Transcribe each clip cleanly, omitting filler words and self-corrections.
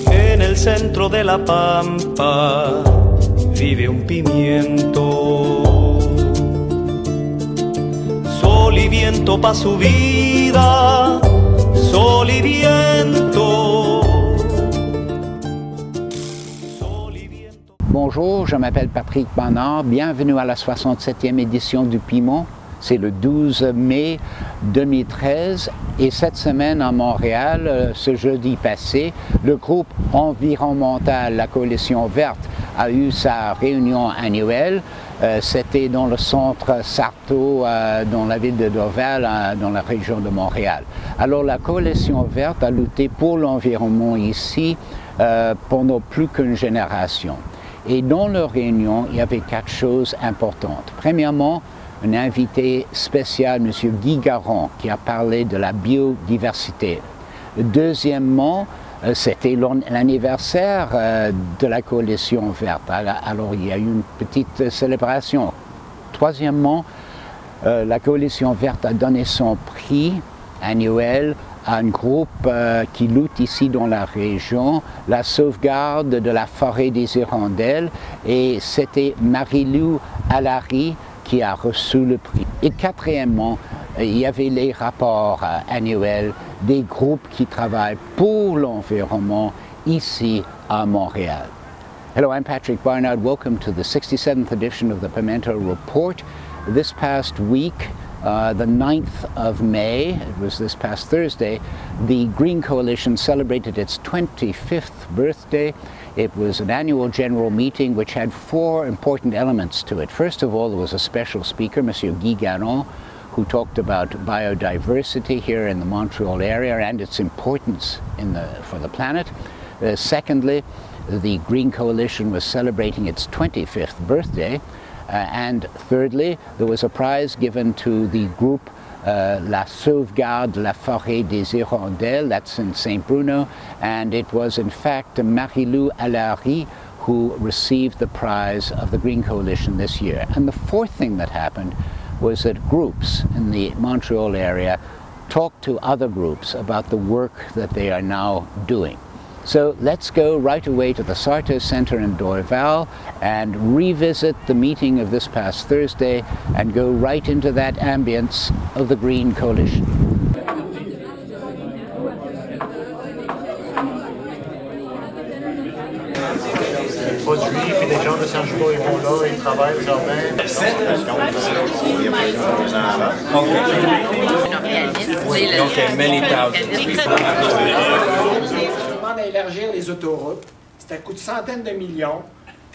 En el centro de la pampa vive un pimiento. Sol y viento pa' su vida, sol y viento. Bonjour, je m'appelle Patrick Bernard. Bienvenue à la 67e édition du Piment. C'est le 12 mai 2013 et cette semaine à Montréal, ce jeudi passé, le groupe environnemental, la Coalition verte, a eu sa réunion annuelle. C'était dans le centre Sarto, dans la ville de Dorval, dans la région de Montréal. Alors la Coalition verte a lutté pour l'environnement ici pendant plus qu'une génération. Et dans leur réunion, il y avait quatre choses importantes. Premièrement, un invité spécial, M. Guy Garon, qui a parlé de la biodiversité. Deuxièmement, c'était l'anniversaire de la Coalition verte. Alors, il y a eu une petite célébration. Troisièmement, la Coalition verte a donné son prix annuel à un groupe qui lutte ici dans la région, la sauvegarde de la forêt des Hirondelles, et c'était Marie-Lou Allary qui a reçu le prix. Et quatrièmement, il y avait les rapports annuels des groupes qui travaillent pour l'environnement ici à Montréal. Hello, I'm Patrick Barnard. Welcome to the 67th edition of the Pimento Report. This past week, the 9th of May, it was this past Thursday, the Green Coalition celebrated its 25th birthday. It was an annual general meeting which had four important elements to it. First of all, there was a special speaker, M. Guy Garon, who talked about biodiversity here in the Montreal area and its importance for the planet. Secondly, the Green Coalition was celebrating its 25th birthday. And thirdly, there was a prize given to the group La Sauvegarde de la Forêt des Hirondelles, that's in St. Bruno, and it was in fact Marie-Lou Allary who received the prize of the Green Coalition this year. And the fourth thing that happened was that groups in the Montreal area talked to other groups about the work that they are now doing. So let's go right away to the Sarto Center in Dorval and revisit the meeting of this past Thursday and go right into that ambience of the Green Coalition. Produits, puis les gens de Saint-Jean, ils vont là, ils travaillent au jardin. Okay, many thousands. D'élargir les autoroutes, ça coûte centaines de millions.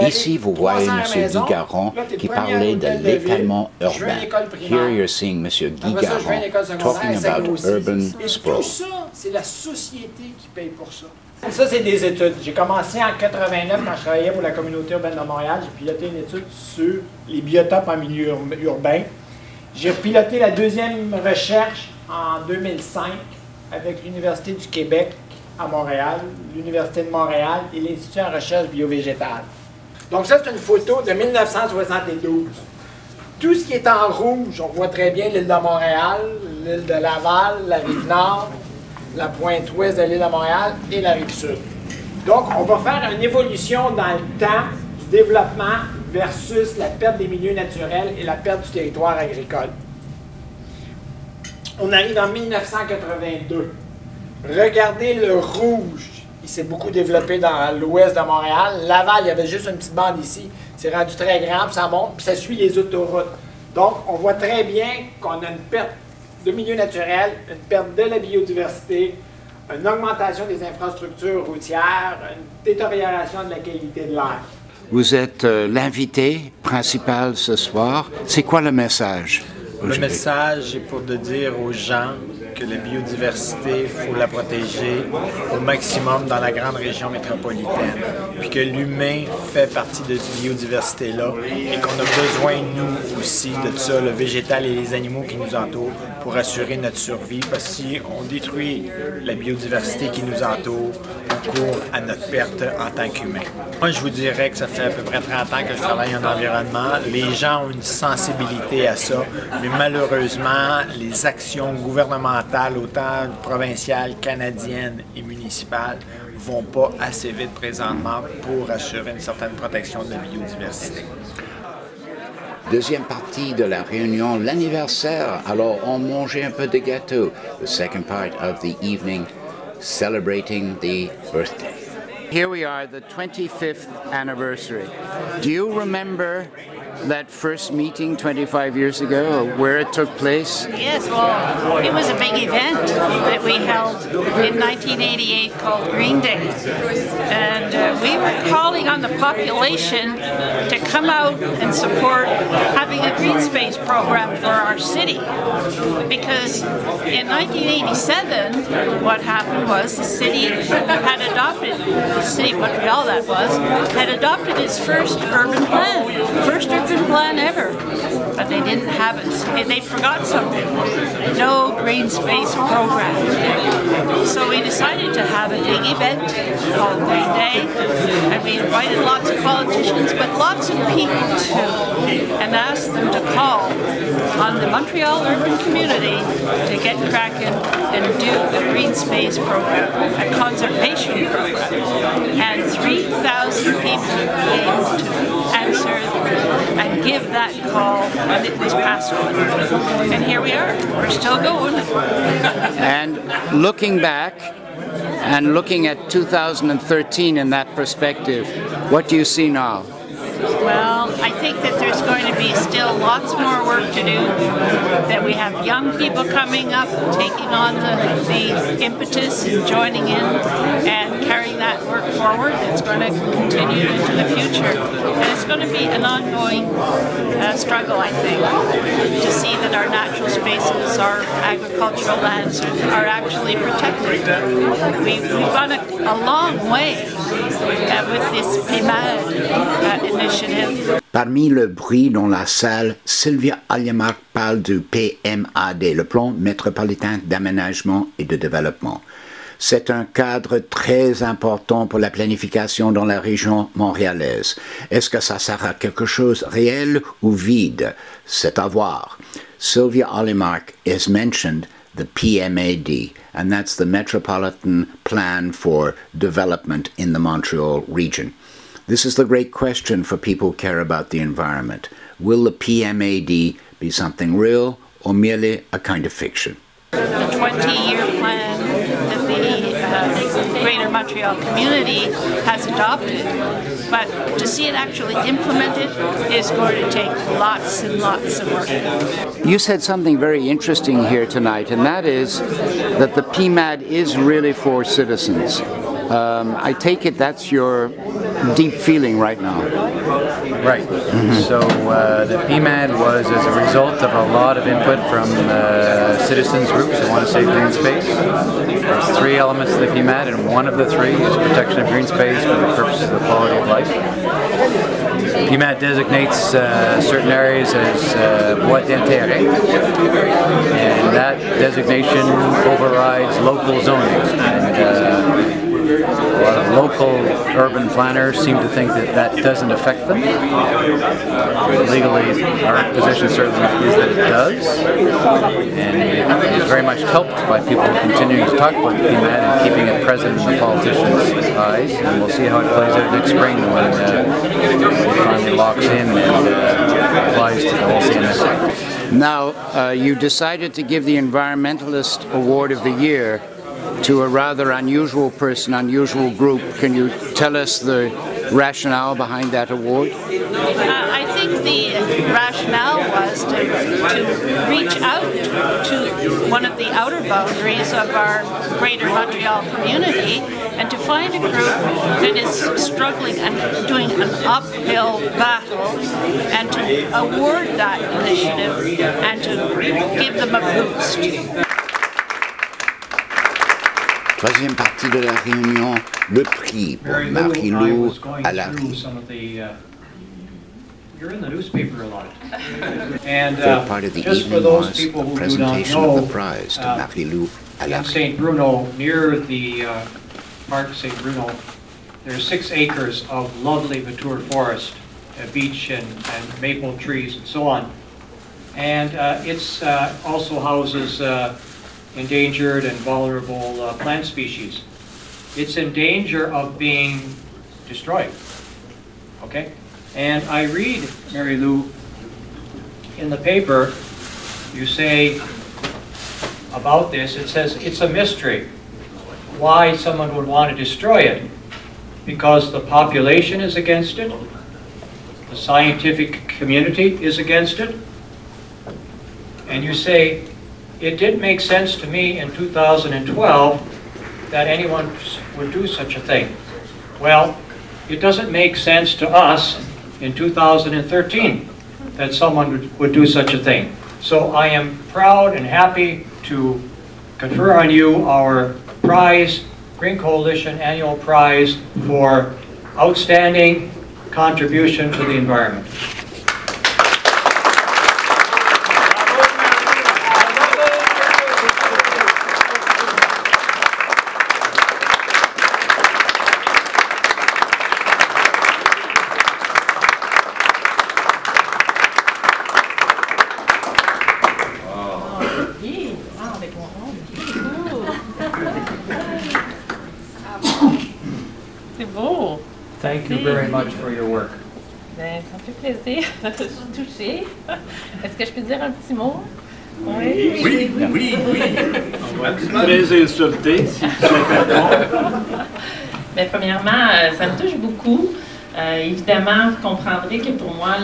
Ici, vous voyez M. Guy Garon qui parlait de l'étalement urbain. Here you're seeing M. Guy Garon talking about urban sprawl. Tout ça, c'est la société qui paye pour ça. Ça, c'est des études. J'ai commencé en 89 quand je travaillais pour la communauté urbaine de Montréal. J'ai piloté une étude sur les biotopes en milieu urbain. J'ai piloté la deuxième recherche en 2005 avec l'Université du Québec à Montréal, l'Université de Montréal et l'Institut en recherche biovégétale. Donc ça, c'est une photo de 1972. Tout ce qui est en rouge, on voit très bien l'île de Montréal, l'île de Laval, la rive nord, la pointe ouest de l'île de Montréal et la rive sud. Donc, on va faire une évolution dans le temps du développement versus la perte des milieux naturels et la perte du territoire agricole. On arrive en 1982. Regardez le rouge, il s'est beaucoup développé dans l'ouest de Montréal. Laval, il y avait juste une petite bande ici. C'est rendu très grand, puis ça monte, puis ça suit les autoroutes. Donc, on voit très bien qu'on a une perte de milieu naturel, une perte de la biodiversité, une augmentation des infrastructures routières, une détérioration de la qualité de l'air. Vous êtes l'invité principal ce soir. C'est quoi le message? Le message est pour de dire aux gens que la biodiversité, il faut la protéger au maximum dans la grande région métropolitaine, puis que l'humain fait partie de cette biodiversité-là et qu'on a besoin, nous aussi, de tout ça, le végétal et les animaux qui nous entourent, pour assurer notre survie, parce que si on détruit la biodiversité qui nous entoure, on court à notre perte en tant qu'humain. Moi, je vous dirais que ça fait à peu près 30 ans que je travaille en environnement. Les gens ont une sensibilité à ça, mais malheureusement, les actions gouvernementales gouvernementales, autant provinciales, canadiennes et municipales, vont pas assez vite présentement pour assurer une certaine protection de la biodiversité. Deuxième partie de la réunion, l'anniversaire. Alors, on mangeait un peu de gâteau. The second part of the evening, celebrating the birthday. Here we are, the 25th anniversary. Do you remember that first meeting 25 years ago, or where it took place? Yes, well, it was a big event that we held in 1988 called Green Day. And we were calling on the population to come out and support having a Greenspace program for our city. Because in 1987, what happened was the city had adopted, the city of Montreal that was, had adopted its first urban plan ever, but they didn't have it. They forgot something. No Greenspace program. So we decided to have a big event called Green Day, and we invited lots of politicians, but lots of people too, and asked them to call on the Montreal urban community to get cracking and do a Greenspace program, a conservation program. And 3,000 people came to answer and give that call, and it was passed on. And here we are. We're still going. And looking back and looking at 2013 in that perspective, what do you see now? Well, I think that there's going to be still lots more work to do, that we have young people coming up, taking on the impetus and joining in and carrying that work forward. It's going to continue into the future. And it's going to be an ongoing struggle, I think, to see that our natural spaces, our agricultural lands are actually protected. We've gone a long way with this Piment initiative. Parmi le bruit dans la salle, Sylvia Allemark parle du PMAD, le Plan métropolitain d'aménagement et de développement. C'est un cadre très important pour la planification dans la région montréalaise. Est-ce que ça sert à quelque chose réel ou vide? C'est à voir. Sylvia Allemark has mentioned the PMAD, and that's the Metropolitan Plan for Development in the Montreal region. This is the great question for people who care about the environment. Will the PMAD be something real or merely a kind of fiction? The 20-year plan that the Greater Montreal community has adopted, but to see it actually implemented is going to take lots and lots of work. You said something very interesting here tonight, and that is that the PMAD is really for citizens. I take it that's your deep feeling right now. Right. So the PMAD was as a result of a lot of input from citizens groups that want to save green space. There's three elements to the PMAD, and one of the three is protection of green space for the purposes of the quality of life. PMAD designates certain areas as voies d'intérêt, and that designation overrides local zoning. And a lot of local urban planners seem to think that that doesn't affect them. Legally, our position certainly is that it does, and it is very much helped by people continuing to talk about the PMAD and keeping it present in the politicians' eyes. And we'll see how it plays out next spring when it finally locks in and applies to the whole CNS. Now, you decided to give the Environmentalist Award of the Year to a rather unusual person, unusual group. Can you tell us the rationale behind that award? I think the rationale was to reach out to one of the outer boundaries of our Greater Montreal community and to find a group that is struggling and doing an uphill battle and to award that initiative and to give them a boost. Troisième partie de la réunion, le prix pour Marie-Lou Allary. You're in the newspaper a lot. And Third part of the evening was a presentation of the prize to Marie-Lou Allary. In St. Bruno, near the Park St. Bruno, there are 6 acres of lovely mature forest, beech and maple trees and so on. And it also houses endangered and vulnerable plant species. It's in danger of being destroyed. Okay? And I read, Mary Lou, in the paper, you say about this, it says it's a mystery why someone would want to destroy it. Because the population is against it, the scientific community is against it, and you say, it didn't make sense to me in 2012 that anyone would do such a thing. Well, it doesn't make sense to us in 2013 that someone would do such a thing. So I am proud and happy to confer on you our prize, Green Coalition Annual Prize for Outstanding Contribution to the Environment. Thank you very much for your work. Ben, ça me fait plaisir. Je suis touchée. Est-ce que je peux dire un petit mot? Oui. Oui. On va être très insultés si tu Mais premièrement, ça me touche beaucoup. Évidemment, vous comprendrez que pour moi,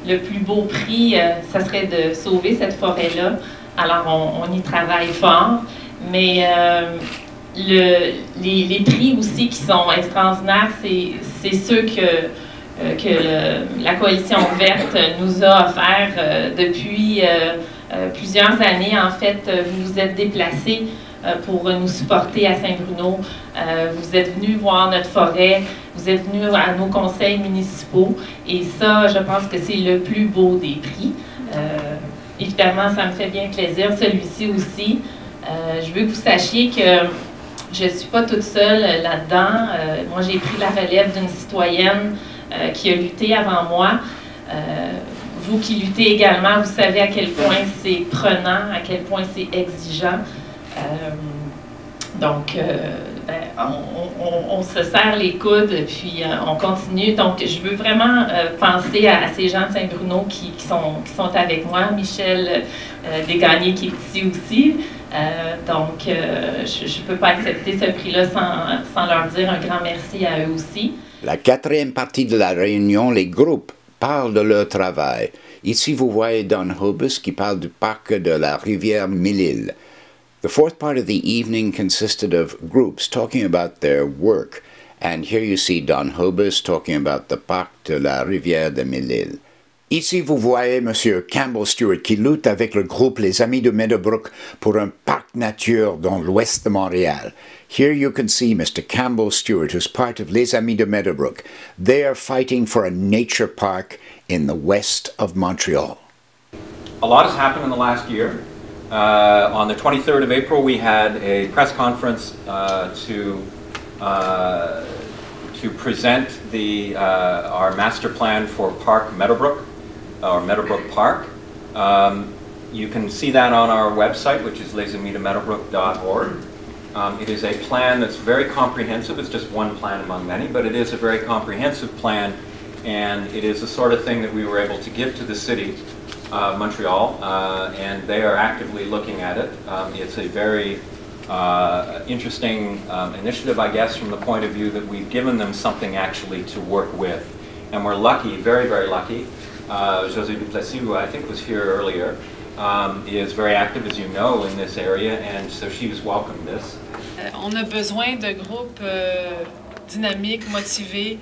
le plus beau prix, ça serait de sauver cette forêt-là. Alors, on y travaille fort. Mais les prix aussi qui sont extraordinaires, c'est ceux que la coalition verte nous a offert depuis plusieurs années. En fait, vous vous êtes déplacés pour nous supporter à Saint-Bruno. Vous êtes venus voir notre forêt, vous êtes venus à nos conseils municipaux et ça, je pense que c'est le plus beau des prix. Évidemment, ça me fait bien plaisir, celui-ci aussi. Je veux que vous sachiez que je ne suis pas toute seule là-dedans. Moi, j'ai pris la relève d'une citoyenne qui a lutté avant moi. Vous qui luttez également, vous savez à quel point c'est prenant, à quel point c'est exigeant. Donc, on se serre les coudes, puis on continue. Donc, je veux vraiment penser à ces gens de Saint-Bruno qui sont avec moi. Michel Desgagnés qui est ici aussi. Donc, je ne peux pas accepter ce prix-là sans leur dire un grand merci à eux aussi. La quatrième partie de la réunion, les groupes parlent de leur travail. Ici, vous voyez Don Hobus qui parle du parc de la rivière Mille-Îles. The fourth part of the evening consisted of groups talking about their work. And here you see Don Hobus talking about the parc de la rivière de Mille-Îles. Ici, vous voyez M. Campbell Stewart qui lutte avec le groupe Les Amis de Meadowbrook pour un parc nature dans l'ouest de Montréal. Here you can see Mr. Campbell Stewart, who's part of Les Amis de Meadowbrook. They are fighting for a nature park in the west of Montreal. A lot has happened in the last year. On the 23rd of April, we had a press conference to present our master plan for Park Meadowbrook, or Meadowbrook Park. You can see that on our website, which is lesamisdemeadowbrook.org. It is a plan that's very comprehensive. It's just one plan among many, but it is a very comprehensive plan, and it is the sort of thing that we were able to give to the city of Montreal, and they are actively looking at it. It's a very interesting initiative, I guess, from the point of view that we've given them something actually to work with. And we're lucky, very, very lucky. José Duplessis, who I think was here earlier, is very active, as you know, in this area, and so she's welcomed this. On a besoin de groupes dynamiques, motivés,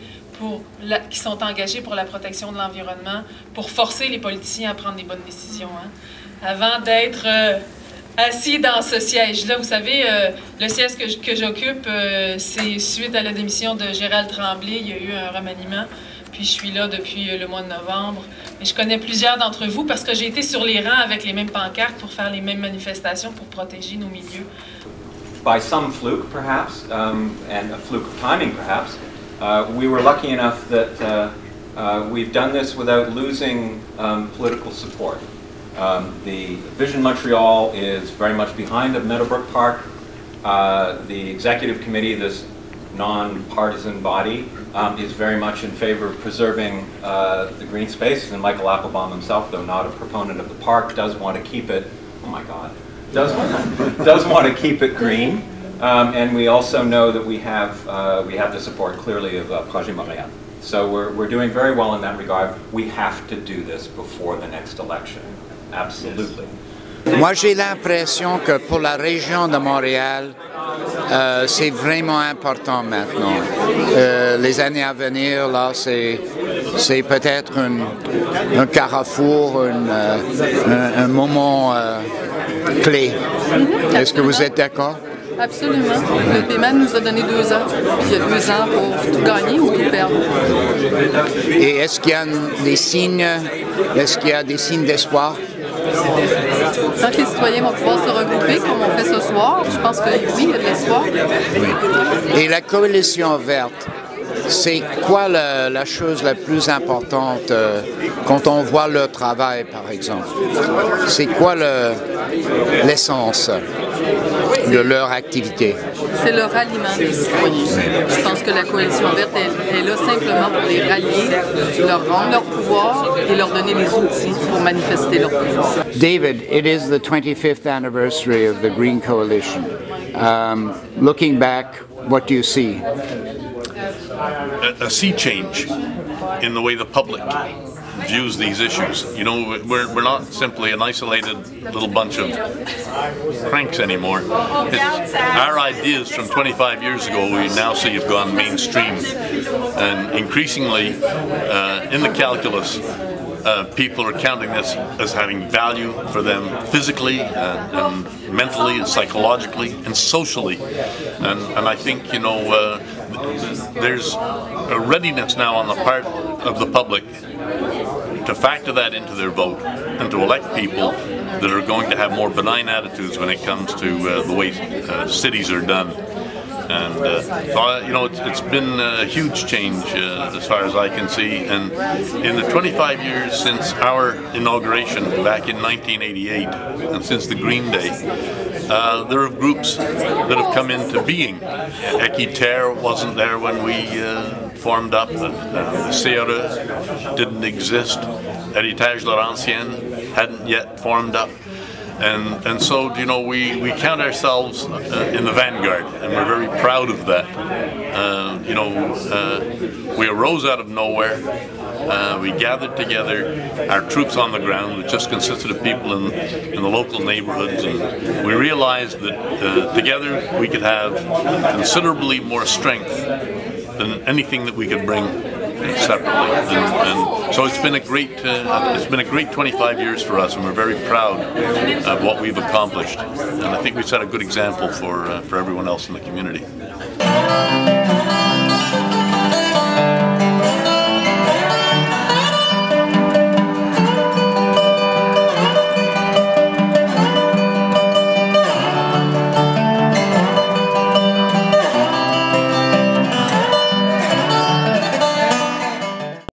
qui sont engagés pour la protection de l'environnement, pour forcer les politiciens à prendre des bonnes décisions. Hein. Avant d'être assis dans ce siège-là, vous savez, le siège que j'occupe, c'est suite à la démission de Gérald Tremblay, il y a eu un remaniement, puis je suis là depuis le mois de novembre. Mais je connais plusieurs d'entre vous parce que j'ai été sur les rangs avec les mêmes pancartes pour faire les mêmes manifestations pour protéger nos milieux. By some fluke, perhaps, and a fluke of timing, perhaps, we were lucky enough that we've done this without losing political support. The Vision Montreal is very much behind the Meadowbrook Park. The executive committee, this non-partisan body, is very much in favor of preserving the green space, and Michael Applebaum himself, though not a proponent of the park, does want to keep it, oh my God, does want to keep it green. And we also know that we have the support clearly of Projet Montréal. So we're doing very well in that regard. We have to do this before the next election. Absolutely. Moi, j'ai l'impression que pour la région de Montréal, c'est vraiment important maintenant. Les années à venir, là, c'est peut-être un carrefour, un moment clé. Est-ce que vous êtes d'accord? Absolument. Le Piment nous a donné 2 ans. Puis il y a 2 ans pour tout gagner ou tout perdre. Et est-ce qu'il y a des signes, d'espoir? Tant que les citoyens vont pouvoir se regrouper, comme on fait ce soir, je pense que oui, il y a de l'espoir. Oui. Et la coalition verte, c'est quoi la chose la plus importante quand on voit leur travail, par exemple? C'est quoi l'essence de leur activité? C'est le ralliement des citoyens. Je pense que la coalition verte est là simplement pour les rallier, leur rendre leur pouvoir et leur donner les outils pour manifester leur pouvoir. David, it is the 25th anniversary of the Green Coalition. Looking back, what do you see? A sea change in the way the public views these issues. You know, we're not simply an isolated little bunch of cranks anymore. Our ideas from 25 years ago we now see have gone mainstream, and increasingly in the calculus people are counting this as having value for them physically and mentally and psychologically and socially, and I think, you know, there's a readiness now on the part of the public to factor that into their vote and to elect people that are going to have more benign attitudes when it comes to the way cities are done. And so, you know, it's been a huge change as far as I can see. And in the 25 years since our inauguration back in 1988, and since the Green Day, there are groups that have come into being. Equiterre wasn't there when we formed up. The CRE didn't exist. Héritage Laurentienne hadn't yet formed up. And so, you know, we count ourselves in the vanguard, and we're very proud of that. You know, we arose out of nowhere. We gathered together our troops on the ground, which just consisted of people in the local neighborhoods, and we realized that together we could have considerably more strength than anything that we could bring separately. And so it's been a great 25 years for us, and we're very proud of what we've accomplished. And I think we've set a good example for everyone else in the community.